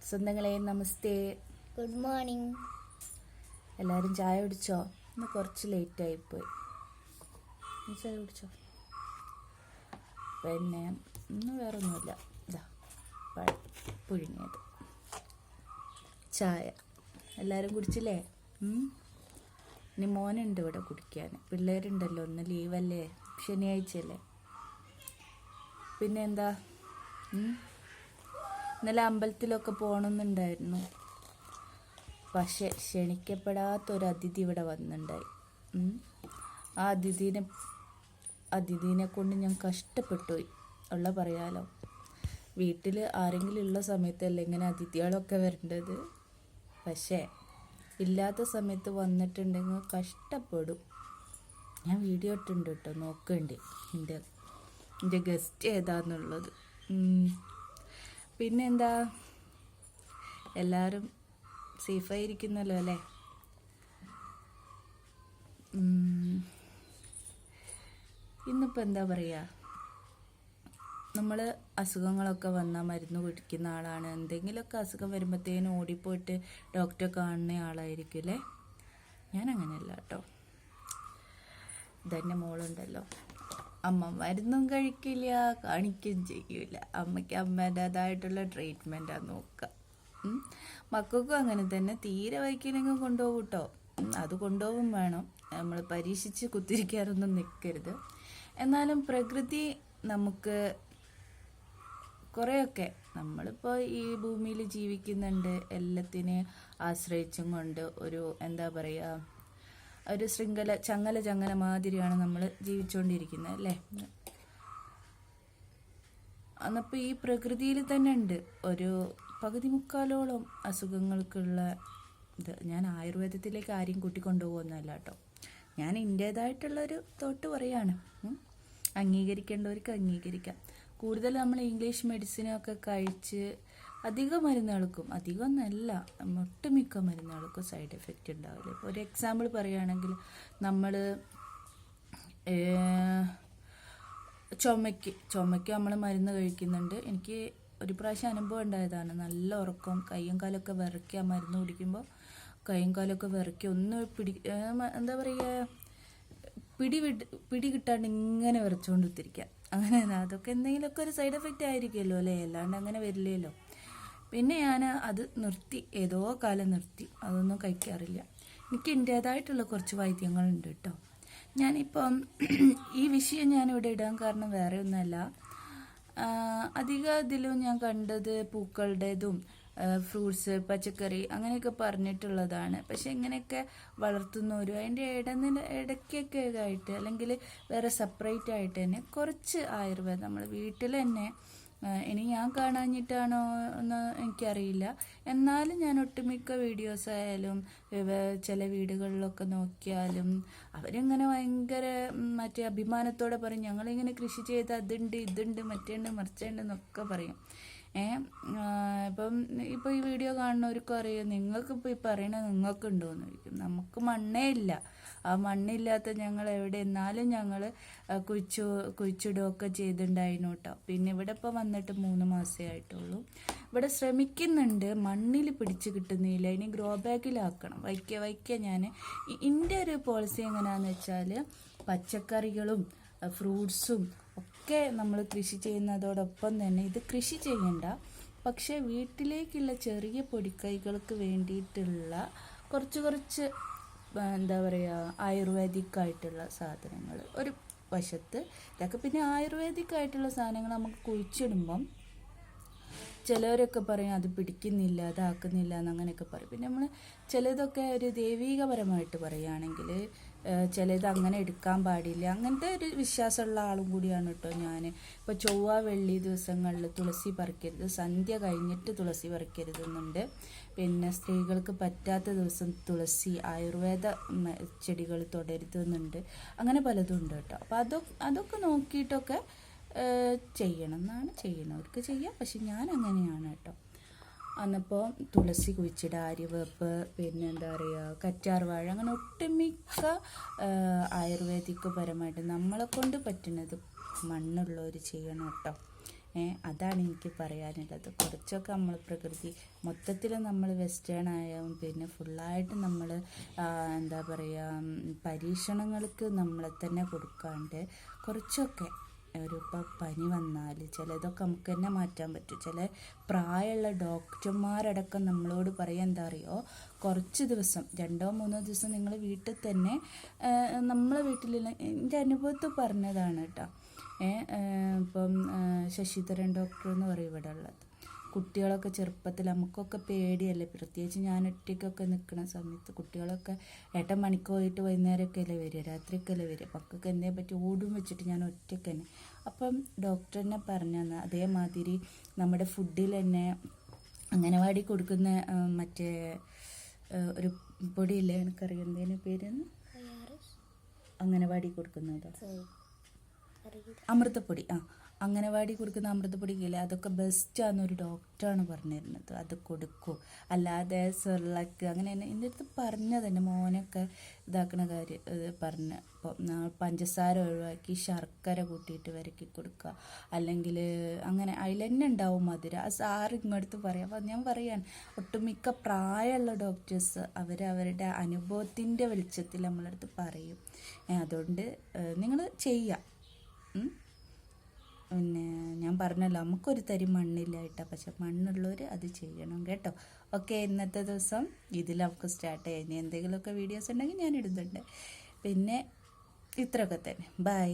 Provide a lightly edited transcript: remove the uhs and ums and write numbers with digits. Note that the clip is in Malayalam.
സ്വന്തങ്ങളെ നമസ്തേ, ഗുഡ് മോർണിംഗ്. എല്ലാവരും ചായ കുടിച്ചോ? ഇന്ന് കുറച്ച് ലേറ്റായിപ്പോയി. നീ ചായ കുടിച്ചോ? പിന്നെ ഇന്ന് വേറൊന്നുമില്ല, ഇതാ പുഴുങ്ങിയത് ചായ എല്ലാവരും കുടിച്ചില്ലേ? ഇനി മോനുണ്ട് ഇവിടെ കുടിക്കാൻ. പിള്ളേരുണ്ടല്ലോ, ഒന്ന് ലീവല്ലേ, ശനിയാഴ്ചയല്ലേ. പിന്നെ എന്താ, ഇന്നലെ അമ്പലത്തിലൊക്കെ പോകണമെന്നുണ്ടായിരുന്നു, പക്ഷെ ക്ഷണിക്കപ്പെടാത്തൊരു അതിഥി ഇവിടെ വന്നിട്ടുണ്ടായി. ആ അതിഥീനെ കൊണ്ട് ഞാൻ കഷ്ടപ്പെട്ടുപോയി ഉള്ള പറയാലോ. വീട്ടിൽ ആരെങ്കിലും ഉള്ള സമയത്തല്ലേ ഇങ്ങനെ അതിഥികളൊക്കെ വരേണ്ടത്. പക്ഷേ ഇല്ലാത്ത സമയത്ത് വന്നിട്ടുണ്ടെങ്കിൽ കഷ്ടപ്പെടും. ഞാൻ വീഡിയോ ഇട്ടുണ്ട് കേട്ടോ, നോക്കണ്ടേ എൻ്റെ ഗസ്റ്റ് ഏതാന്നുള്ളത്. പിന്നെന്താ, എല്ലാവരും സേഫായിരിക്കുന്നല്ലോ അല്ലേ? ഇന്നിപ്പോൾ എന്താ പറയുക, നമ്മൾ അസുഖങ്ങളൊക്കെ വന്നാൽ മരുന്ന് കുടിക്കുന്ന ആളാണ്. എന്തെങ്കിലുമൊക്കെ അസുഖം വരുമ്പോഴത്തേനും ഓടിപ്പോയിട്ട് ഡോക്ടറെ കാണുന്ന ആളായിരിക്കും അല്ലേ? ഞാൻ അങ്ങനെയല്ല കേട്ടോ. ഇതന്നെ മോളുണ്ടല്ലോ, അമ്മ മരുന്നും കഴിക്കില്ല, കാണിക്കുകയും ചെയ്യില്ല. അമ്മയ്ക്ക് അമ്മേൻ്റേതായിട്ടുള്ള ട്രീറ്റ്മെൻറ്റാണ് നോക്കുക. മക്കൾക്കും അങ്ങനെ തന്നെ. തീരെ വയ്ക്കണമെങ്കിൽ കൊണ്ടുപോകും കേട്ടോ, അത് കൊണ്ടുപോകും വേണം. നമ്മൾ പരീക്ഷിച്ച് കുത്തിരിക്കാനൊന്നും നിൽക്കരുത്. എന്നാലും പ്രകൃതി നമുക്ക് കുറേയൊക്കെ, നമ്മളിപ്പോൾ ഈ ഭൂമിയിൽ ജീവിക്കുന്നുണ്ട്, എല്ലാത്തിനെയും ആശ്രയിച്ചും കൊണ്ട് ഒരു എന്താ പറയുക, ഒരു ചങ്ങല മാതിരിയാണ് നമ്മൾ ജീവിച്ചുകൊണ്ടിരിക്കുന്നത് അല്ലേ? അന്നപ്പോൾ ഈ പ്രകൃതിയിൽ തന്നെ ഉണ്ട് ഒരു പകുതി മുക്കാലോളം അസുഖങ്ങൾക്കുള്ള ഇത്. ഞാൻ ആയുർവേദത്തിലേക്ക് ആരെയും കൂട്ടിക്കൊണ്ടുപോകുന്നതല്ല കേട്ടോ, ഞാൻ എൻ്റേതായിട്ടുള്ളൊരു തോട്ട് പറയാണ്. അംഗീകരിക്കേണ്ടവർക്ക് അംഗീകരിക്കാം. കൂടുതൽ നമ്മൾ ഇംഗ്ലീഷ് മെഡിസിനൊക്കെ കഴിച്ച് അധികം മരുന്നുകൾക്കും, അധികം എന്നല്ല, ഒട്ടുമിക്ക മരുന്നുകൾക്കും സൈഡ് എഫക്റ്റ് ഉണ്ടാവില്ല. ഇപ്പോൾ ഒരു എക്സാമ്പിൾ പറയുകയാണെങ്കിൽ, നമ്മൾ ചുമയ്ക്ക് നമ്മൾ മരുന്ന് കഴിക്കുന്നുണ്ട്. എനിക്ക് ഒരു പ്രാവശ്യം അനുഭവം ഉണ്ടായതാണ്. നല്ല ഉറക്കം, കയ്യും കാലൊക്കെ വിറയ്ക്കുക, മരുന്ന് കുടിക്കുമ്പോൾ കയ്യും കാലൊക്കെ വിറയ്ക്കുക, ഒന്ന് എന്താ പറയുക, പിടി കിട്ടാണ്ട് ഇങ്ങനെ വിറച്ചുകൊണ്ടിരിക്കുക. അങ്ങനെ അതൊക്കെ എന്തെങ്കിലുമൊക്കെ ഒരു സൈഡ് എഫക്റ്റ് ആയിരിക്കുമല്ലോ അല്ലേ, അല്ലാണ്ട് അങ്ങനെ വരില്ലല്ലോ. പിന്നെ ഞാൻ അത് നിർത്തി, ഏതോ കാലം നിർത്തി, അതൊന്നും കഴിക്കാറില്ല. എനിക്ക് എൻ്റേതായിട്ടുള്ള കുറച്ച് വൈദ്യങ്ങളുണ്ട് കേട്ടോ. ഞാനിപ്പം ഈ വിഷയം ഞാനിവിടെ ഇടാൻ കാരണം വേറെ ഒന്നുമല്ല, അധികം ഇതിലും ഞാൻ കണ്ടത് പൂക്കളുടേതും ഫ്രൂട്ട്സ്, പച്ചക്കറി അങ്ങനെയൊക്കെ പറഞ്ഞിട്ടുള്ളതാണ്. പക്ഷെ ഇങ്ങനെയൊക്കെ വളർത്തുന്നവരും അതിൻ്റെ ഇടയ്ക്കൊക്കെ ആയിട്ട്, അല്ലെങ്കിൽ വേറെ സെപ്പറേറ്റ് ആയിട്ട് തന്നെ കുറച്ച് ആയുർവേദം നമ്മൾ വീട്ടിൽ തന്നെ, ഇനി ഞാൻ കാണാഞ്ഞിട്ടാണോ എന്ന് എനിക്കറിയില്ല, എന്നാലും ഞാൻ ഒട്ടുമിക്ക വീഡിയോസ് ആയാലും ചില വീടുകളിലൊക്കെ നോക്കിയാലും അവരിങ്ങനെ ഭയങ്കര മറ്റേ അഭിമാനത്തോടെ പറയും, ഞങ്ങളിങ്ങനെ കൃഷി ചെയ്ത് അതുണ്ട് ഇതുണ്ട് മറ്റേണ്ട് മറിച്ചുണ്ട് എന്നൊക്കെ പറയും. ഇപ്പോൾ ഈ വീഡിയോ കാണുന്നവർക്കും അറിയാം, നിങ്ങൾക്കിപ്പോൾ ഈ പറയണത് നിങ്ങൾക്കുണ്ടോയെന്ന് ചോദിക്കും. നമുക്ക് മണ്ണേ ഇല്ല. ആ മണ്ണില്ലാത്ത ഞങ്ങൾ എവിടെ, എന്നാലും ഞങ്ങൾ കുഴിച്ചിടുകയൊക്കെ ചെയ്തിട്ടുണ്ടായിരുന്നു കേട്ടോ. പിന്നെ ഇവിടെ ഇപ്പോൾ വന്നിട്ട് 3 മാസമേ ആയിട്ടുള്ളൂ. ഇവിടെ ശ്രമിക്കുന്നുണ്ട്, മണ്ണിൽ പിടിച്ച് കിട്ടുന്നില്ല. ഇനി ഗ്രോ ബാഗിലാക്കണം, വയ്ക്കുക. ഞാൻ എൻ്റെ ഒരു പോളിസി എങ്ങനെയാണെന്ന് വെച്ചാൽ, പച്ചക്കറികളും ഫ്രൂട്ട്സും ഒക്കെ നമ്മൾ കൃഷി ചെയ്യുന്നതോടൊപ്പം തന്നെ ഇത് കൃഷി ചെയ്യണ്ട, പക്ഷേ വീട്ടിലേക്കുള്ള ചെറിയ പൊടിക്കൈകൾക്ക് വേണ്ടിയിട്ടുള്ള കുറച്ച് എന്താ പറയുക, ആയുർവേദിക് ആയിട്ടുള്ള സാധനങ്ങൾ ഒരു വശത്ത്. ഇതൊക്കെ പിന്നെ ആയുർവേദിക് ആയിട്ടുള്ള സാധനങ്ങൾ നമുക്ക് കുഴിച്ചിടുമ്പം ചിലവരൊക്കെ പറയും അത് പിടിക്കുന്നില്ല, അതാക്കുന്നില്ല എന്നങ്ങനെയൊക്കെ പറയും. പിന്നെ നമ്മൾ ചിലതൊക്കെ ഒരു ദൈവീകപരമായിട്ട് പറയുകയാണെങ്കിൽ ചിലത് അങ്ങനെ എടുക്കാൻ പാടില്ല, അങ്ങനത്തെ ഒരു വിശ്വാസമുള്ള ആളും കൂടിയാണ് കേട്ടോ ഞാൻ. ഇപ്പോൾ ചൊവ്വ വെള്ളി ദിവസങ്ങളിൽ തുളസി പറിക്കരുത്, സന്ധ്യ കഴിഞ്ഞിട്ട് തുളസി പറിക്കരുതെന്നുണ്ട്. പിന്നെ സ്ത്രീകൾക്ക് പറ്റാത്ത ദിവസം തുളസി, ആയുർവേദ ചെടികൾ തൊടരുതെന്നുണ്ട്. അങ്ങനെ പലതും ഉണ്ട് കേട്ടോ. അപ്പോൾ അതൊക്കെ നോക്കിയിട്ടൊക്കെ ചെയ്യണം എന്നാണ്, ചെയ്യുന്നവർക്ക് ചെയ്യാം. പക്ഷെ ഞാൻ അങ്ങനെയാണ് കേട്ടോ. അന്നപ്പോൾ തുളസി കുഴിച്ചിടുക, ആര്യവേപ്പ്, പിന്നെ എന്താ പറയുക, കറ്റാർവാഴ, അങ്ങനെ ഒട്ടുമിക്ക ആയുർവേദിക് പരമായിട്ട് നമ്മളെ കൊണ്ട് പറ്റുന്നത് മണ്ണുള്ളവർ ചെയ്യണം കേട്ടോ. അതാണ് എനിക്ക് പറയാനുള്ളത്. കുറച്ചൊക്കെ നമ്മൾ പ്രകൃതി മൊത്തത്തിൽ നമ്മൾ വെസ്റ്റേൺ ആയാലും പിന്നെ ഫുള്ളായിട്ട് നമ്മൾ എന്താ പറയുക പരീക്ഷണങ്ങൾക്ക് നമ്മളെ തന്നെ കൊടുക്കാണ്ട് കുറച്ചൊക്കെ ഇപ്പോൾ പനി വന്നാൽ ചിലതൊക്കെ നമുക്ക് തന്നെ മാറ്റാൻ പറ്റും. ചില പ്രായമുള്ള ഡോക്ടർമാരടക്കം നമ്മളോട് പറയാൻ എന്താ അറിയോ, കുറച്ച് ദിവസം 2-3 ദിവസം നിങ്ങൾ വീട്ടിൽ തന്നെ നമ്മളെ വീട്ടിലുള്ള എൻ്റെ അനുഭവത്തിൽ പറഞ്ഞതാണ് കേട്ടോ. ഇപ്പം ശശിധരൻ ഡോക്ടർ എന്ന് പറയും ഇവിടെ ഉള്ളത്. കുട്ടികളൊക്കെ ചെറുപ്പത്തിൽ നമുക്കൊക്കെ പേടിയല്ലേ, പ്രത്യേകിച്ച് ഞാൻ ഒറ്റയ്ക്കൊക്കെ നിൽക്കുന്ന സമയത്ത് കുട്ടികളൊക്കെ ഏട്ടൻ മണിക്ക് പോയിട്ട് വൈകുന്നേരമൊക്കെ അല്ലേ വരിക, രാത്രിയൊക്കെ അല്ലേ വരിക. മക്കൾക്ക് എന്തേ പറ്റി ഓടും വെച്ചിട്ട് ഞാൻ ഒറ്റയ്ക്ക് തന്നെ. അപ്പം ഡോക്ടറിനെ പറഞ്ഞു തന്ന അതേമാതിരി നമ്മുടെ ഫുഡിൽ തന്നെ അംഗനവാടി കൊടുക്കുന്ന മറ്റേ ഒരു പൊടിയില്ലേ, എനിക്കറിയാം എന്തേലും പേരെന്ന്, അംഗനവാടി കൊടുക്കുന്നത് അമൃതപ്പൊടി. അംഗനവാടി കൊടുക്കുന്ന അമൃതപ്പൊടിക്കില്ലേ, അതൊക്കെ ബെസ്റ്റാണെന്നൊരു ഡോക്ടറാണ് പറഞ്ഞിരുന്നത്. അത് കൊടുക്കൂ, അല്ലാതെ സെർലാക്ക് അങ്ങനെ തന്നെ എൻ്റെ അടുത്ത് പറഞ്ഞത് തന്നെ മോനൊക്കെ ഇതാക്കണ കാര്യം പറഞ്ഞ്. ഇപ്പോൾ പഞ്ചസാര ഒഴിവാക്കി ശർക്കര കൂട്ടിയിട്ട് വരക്കി കൊടുക്കുക, അല്ലെങ്കിൽ അങ്ങനെ അതിൽ തന്നെ ഉണ്ടാവും മധുരം. ആ സാറ് ഇങ്ങടുത്ത് പറയാം. അപ്പോൾ ഞാൻ പറയാൻ ഒട്ടുമിക്ക പ്രായമുള്ള ഡോക്ടേഴ്സ് അവരുടെ അനുഭവത്തിൻ്റെ വെളിച്ചത്തിൽ നമ്മളടുത്ത് പറയും. അതുകൊണ്ട് നിങ്ങൾ ചെയ്യാം. പിന്നെ ഞാൻ പറഞ്ഞല്ലോ നമുക്കൊരു തരി മണ്ണില്ലായിട്ടാണ്, പക്ഷെ മണ്ണുള്ളവർ അത് ചെയ്യണം കേട്ടോ. ഓക്കെ, ഇന്നത്തെ ദിവസം ഇതിൽ നമുക്ക് സ്റ്റാർട്ട് ചെയ്യാം. ഇനി എന്തെങ്കിലുമൊക്കെ വീഡിയോസ് ഉണ്ടെങ്കിൽ ഞാൻ ഇടുന്നുണ്ട്. പിന്നെ ഇത്രയൊക്കെ തന്നെ. ബൈ.